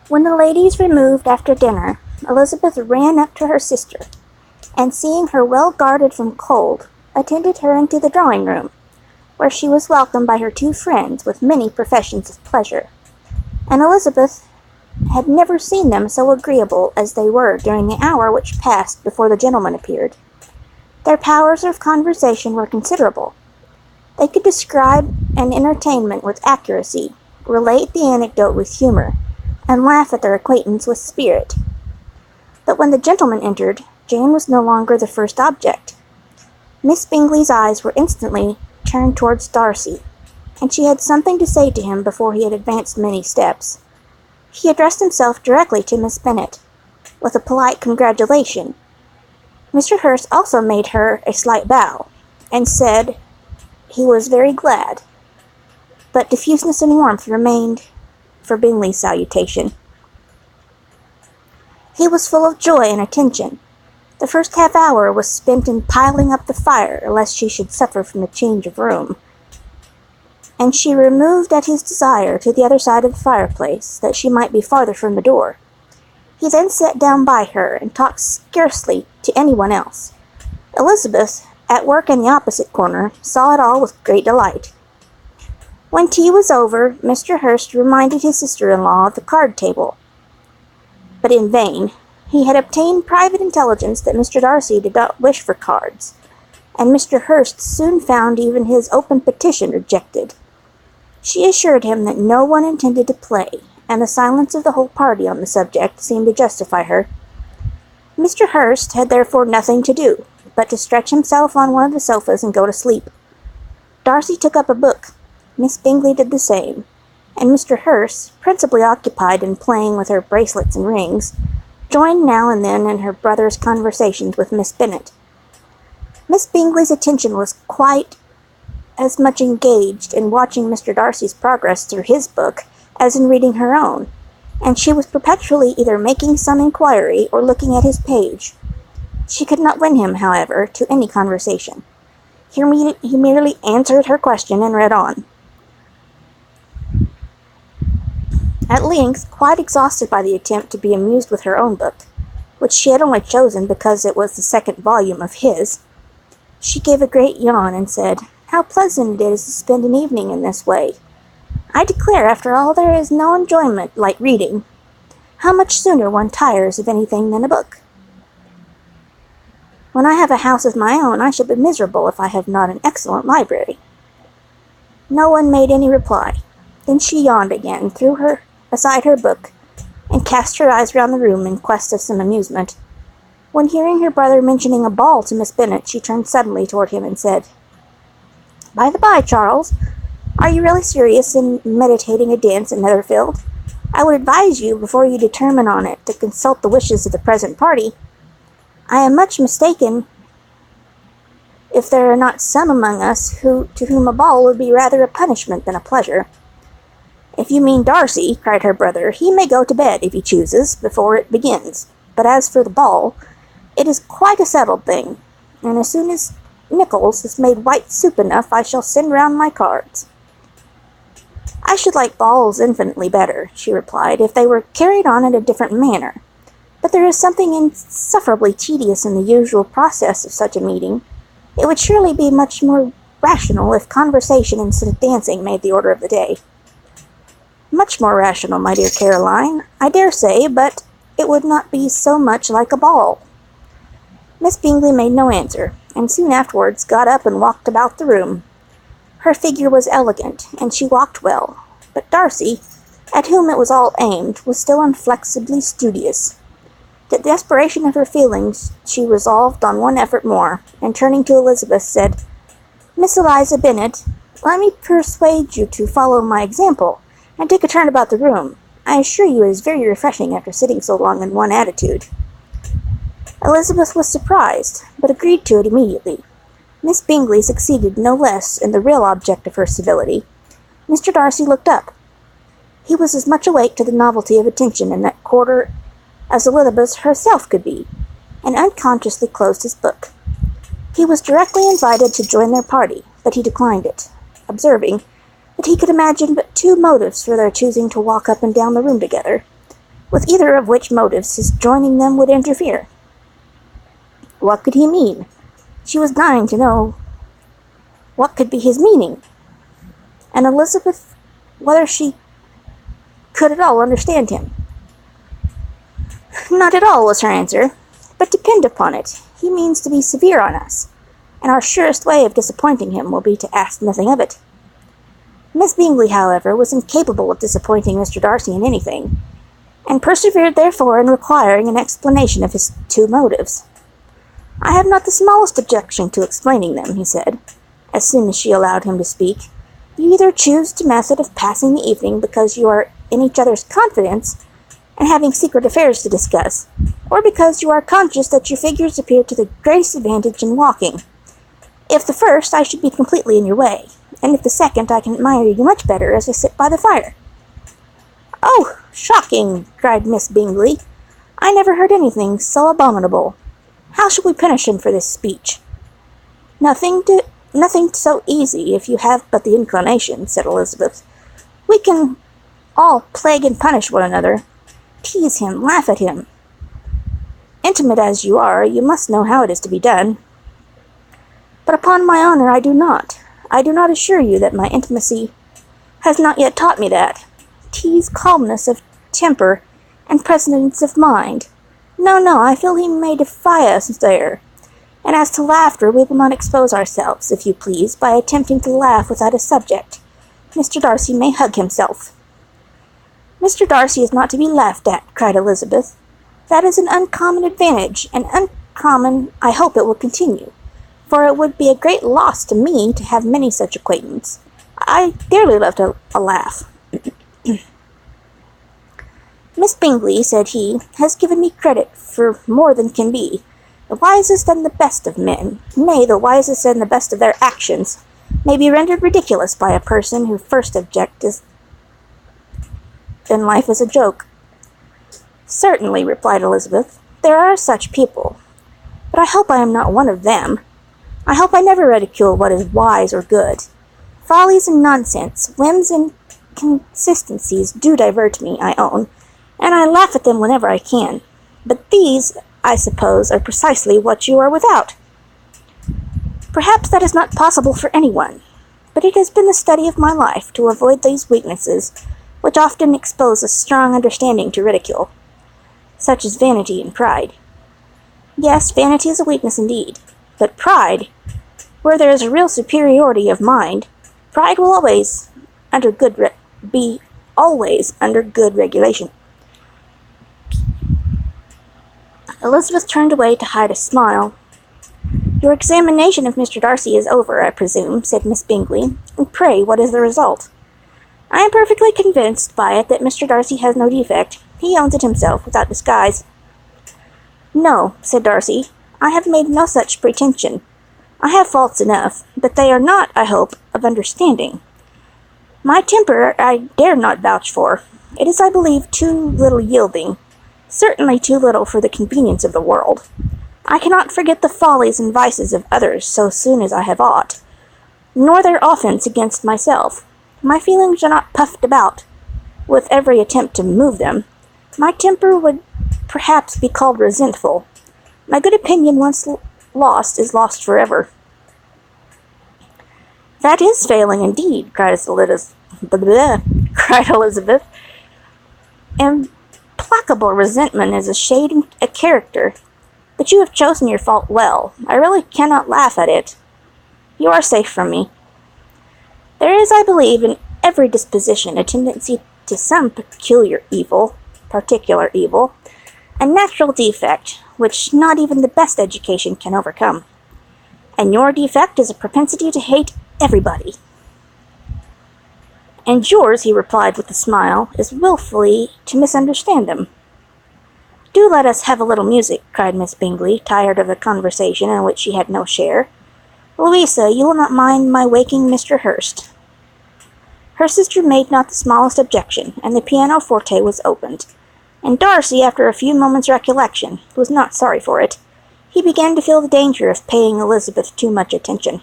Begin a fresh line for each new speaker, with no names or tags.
When the ladies removed after dinner, Elizabeth ran up to her sister, and seeing her well guarded from cold, attended her into the drawing-room, where she was welcomed by her two friends with many professions of pleasure, and Elizabeth had never seen them so agreeable as they were during the hour which passed before the gentlemen appeared. Their powers of conversation were considerable. They could describe an entertainment with accuracy, relate the anecdote with humor, and laugh at their acquaintance with spirit. But when the gentlemen entered, Jane was no longer the first object. Miss Bingley's eyes were instantly turned towards Darcy, and she had something to say to him before he had advanced many steps. He addressed himself directly to Miss Bennet, with a polite congratulation. Mr. Hurst also made her a slight bow, and said he was very glad, but diffuseness and warmth remained for Bingley's salutation. He was full of joy and attention. The first half-hour was spent in piling up the fire, lest she should suffer from a change of room, and she removed at his desire to the other side of the fireplace, that she might be farther from the door. He then sat down by her, and talked scarcely to anyone else. Elizabeth, at work in the opposite corner, saw it all with great delight. When tea was over, Mr. Hurst reminded his sister-in-law of the card-table, but in vain. He had obtained private intelligence that Mr. Darcy did not wish for cards, and Mr. Hurst soon found even his open petition rejected. She assured him that no one intended to play, and the silence of the whole party on the subject seemed to justify her. Mr. Hurst had therefore nothing to do but to stretch himself on one of the sofas and go to sleep. Darcy took up a book. Miss Bingley did the same, and Mr. Hurst, principally occupied in playing with her bracelets and rings, joined now and then in her brother's conversations with Miss Bennet. Miss Bingley's attention was quite as much engaged in watching Mr. Darcy's progress through his book as in reading her own, and she was perpetually either making some inquiry or looking at his page. She could not win him, however, to any conversation. He merely answered her question and read on. At length, quite exhausted by the attempt to be amused with her own book, which she had only chosen because it was the second volume of his, she gave a great yawn and said, "How pleasant it is to spend an evening in this way! I declare, after all, there is no enjoyment like reading. How much sooner one tires of anything than a book! When I have a house of my own, I shall be miserable if I have not an excellent library." No one made any reply. Then she yawned again, threw her aside her book, and cast her eyes round the room in quest of some amusement, when hearing her brother mentioning a ball to Miss Bennet, she turned suddenly toward him and said, "By the by, Charles, are you really serious in meditating a dance at Netherfield? I would advise you, before you determine on it, to consult the wishes of the present party. I am much mistaken if there are not some among us to whom a ball would be rather a punishment than a pleasure." "If you mean Darcy," cried her brother, "he may go to bed, if he chooses, before it begins. But as for the ball, it is quite a settled thing, and as soon as Nichols has made white soup enough, I shall send round my cards." "I should like balls infinitely better," she replied, "if they were carried on in a different manner. But there is something insufferably tedious in the usual process of such a meeting. It would surely be much more rational if conversation instead of dancing made the order of the day." "Much more rational, my dear Caroline, I dare say, but it would not be so much like a ball." Miss Bingley made no answer, and soon afterwards got up and walked about the room. Her figure was elegant, and she walked well, but Darcy, at whom it was all aimed, was still inflexibly studious. The desperation of her feelings, she resolved on one effort more, and turning to Elizabeth, said, "Miss Eliza Bennet, let me persuade you to follow my example, and take a turn about the room. I assure you it is very refreshing after sitting so long in one attitude." Elizabeth was surprised, but agreed to it immediately. Miss Bingley succeeded no less in the real object of her civility. Mr. Darcy looked up. He was as much awake to the novelty of attention in that quarter as Elizabeth herself could be, and unconsciously closed his book. He was directly invited to join their party, but he declined it, observing that he could imagine but two motives for their choosing to walk up and down the room together. with either of which motives his joining them would interfere. What could he mean? She was dying to know what could be his meaning, and Elizabeth whether she could at all understand him. Not at all, was her answer, but depend upon it, he means to be severe on us, and our surest way of disappointing him will be to ask nothing of it. Miss Bingley, however, was incapable of disappointing Mr. Darcy in anything, and persevered therefore in requiring an explanation of his two motives. I have not the smallest objection to explaining them, he said, as soon as she allowed him to speak. You either choose the method of passing the evening because you are in each other's confidence and having secret affairs to discuss, or because you are conscious that your figures appear to the greatest advantage in walking. If the first, I should be completely in your way, and if the second, I can admire you much better as I sit by the fire. Oh, shocking, cried Miss Bingley. I never heard anything so abominable. How shall we punish him for this speech? Nothing so easy if you have but the inclination, said Elizabeth. We can all plague and punish one another, tease him, laugh at him. Intimate as you are, you must know how it is to be done. But upon my honor, I do not. I do not assure you that my intimacy has not yet taught me that. Tease calmness of temper and presence of mind. No, I feel he may defy us there. And as to laughter, we will not expose ourselves, if you please, by attempting to laugh without a subject. Mr. Darcy may hug himself. Mr. Darcy is not to be laughed at, cried Elizabeth. That is an uncommon advantage, and uncommon I hope it will continue, for it would be a great loss to me to have many such acquaintance. I dearly love a laugh. Miss Bingley, said he, has given me credit for more than can be. The wisest and the best of men, nay, the wisest and the best of their actions, may be rendered ridiculous by a person who first objects then life is a joke. Certainly, replied Elizabeth, there are such people, but I hope I am not one of them. I hope I never ridicule what is wise or good. Follies and nonsense, whims and consistencies do divert me, I own, and I laugh at them whenever I can. But these, I suppose, are precisely what you are without. Perhaps that is not possible for anyone, but it has been the study of my life to avoid these weaknesses, which often expose a strong understanding to ridicule, such as vanity and pride. Yes, vanity is a weakness indeed, but pride, where there is a real superiority of mind, pride will always be under good regulation. Elizabeth turned away to hide a smile. Your examination of Mr. Darcy is over, I presume, said Miss Bingley, and pray, what is the result? I am perfectly convinced by it that Mr. Darcy has no defect. He owns it himself, without disguise. No, said Darcy, I have made no such pretension. I have faults enough, but they are not, I hope, of understanding. My temper I dare not vouch for. It is, I believe, too little yielding, certainly too little for the convenience of the world. I cannot forget the follies and vices of others so soon as I have aught, nor their offence against myself. My feelings are not puffed about with every attempt to move them. My temper would perhaps be called resentful. My good opinion once lost is lost forever. That is failing indeed, cried Elizabeth. Implacable resentment is a shade and a character, but you have chosen your fault well. I really cannot laugh at it. You are safe from me. There is, I believe, in every disposition a tendency to some particular evil, a natural defect, which not even the best education can overcome. And your defect is a propensity to hate everybody. And yours, he replied with a smile, is wilfully to misunderstand them. Do let us have a little music, cried Miss Bingley, tired of a conversation in which she had no share. Louisa, you will not mind my waking Mr. Hurst. Her sister made not the smallest objection, and the pianoforte was opened, and Darcy, after a few moments' recollection, was not sorry for it. He began to feel the danger of paying Elizabeth too much attention.